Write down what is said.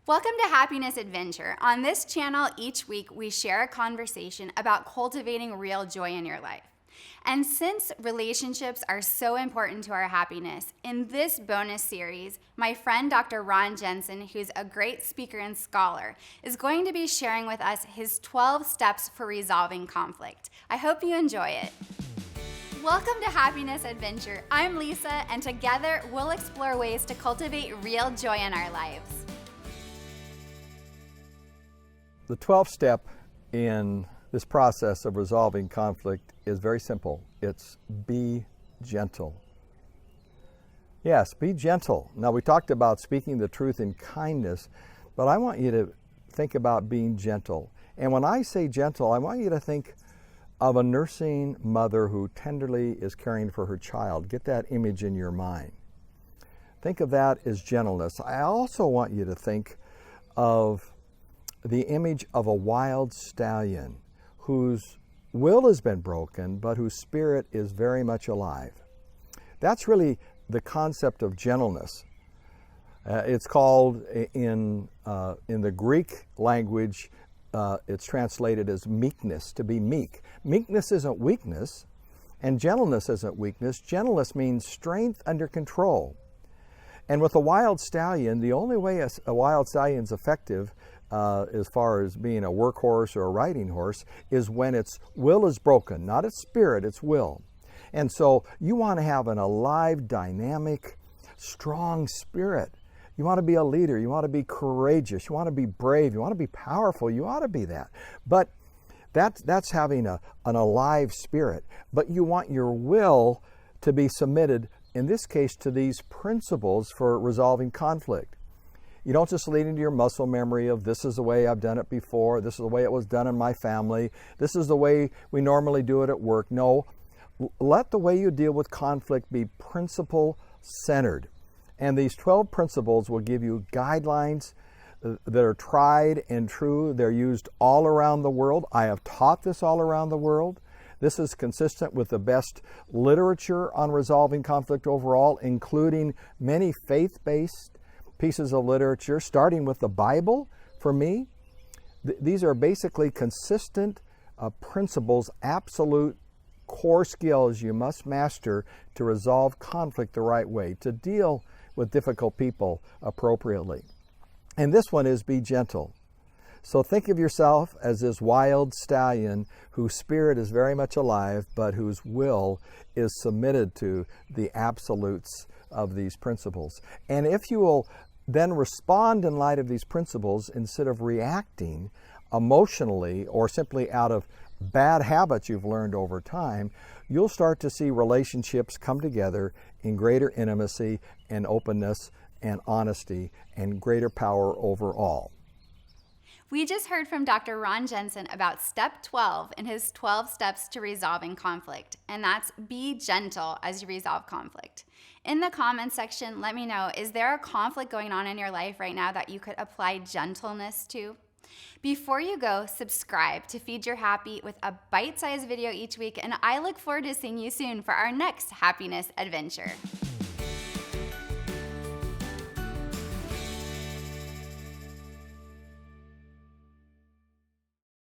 Welcome to Happiness Adventure. On this channel, each week we share a conversation about cultivating real joy in your life. And since relationships are so important to our happiness, in this bonus series, my friend Dr. Jenson, who's a great speaker and scholar, is going to be sharing with us his 12 steps for resolving conflict. I hope you enjoy it. Welcome to Happiness Adventure. I'm Lisa, and together we'll explore ways to cultivate real joy in our lives. The 12th step in this process of resolving conflict is very simple. It's be gentle. Yes, be gentle. Now, we talked about speaking the truth in kindness, but I want you to think about being gentle. And when I say gentle, I want you to think of a nursing mother who tenderly is caring for her child. Get that image in your mind. Think of that as gentleness. I also want you to think of the image of a wild stallion whose will has been broken, but whose spirit is very much alive. That's really the concept of gentleness. It's called in the Greek language, it's translated as meekness, to be meek. Meekness isn't weakness, and gentleness isn't weakness. Gentleness means strength under control. And with a wild stallion, the only way a wild stallion's effective as far as being a workhorse or a riding horse is when its will is broken, not its spirit, its will. And so you want to have an alive, dynamic, strong spirit. You want to be a leader. You want to be courageous. You want to be brave. You want to be powerful. You ought to be that. But that's having an alive spirit. But you want your will to be submitted, in this case, to these principles for resolving conflict. You don't just lean into your muscle memory of this is the way I've done it before, this is the way it was done in my family, this is the way we normally do it at work. No, let the way you deal with conflict be principle-centered. And these 12 principles will give you guidelines that are tried and true. They're used all around the world. I have taught this all around the world. This is consistent with the best literature on resolving conflict overall, including many faith-based pieces of literature, starting with the Bible. For me, these are basically consistent principles, absolute core skills you must master to resolve conflict the right way, to deal with difficult people appropriately. And this one is be gentle. So think of yourself as this wild stallion whose spirit is very much alive, but whose will is submitted to the absolutes of these principles. And if you will then respond in light of these principles instead of reacting emotionally or simply out of bad habits you've learned over time, you'll start to see relationships come together in greater intimacy and openness and honesty and greater power overall. We just heard from Dr. Jenson about step 12 in his 12 steps to resolving conflict, and that's be gentle as you resolve conflict. In the comments section, let me know, is there a conflict going on in your life right now that you could apply gentleness to? Before you go, subscribe to Feed Your Happy with a bite-sized video each week, and I look forward to seeing you soon for our next happiness adventure.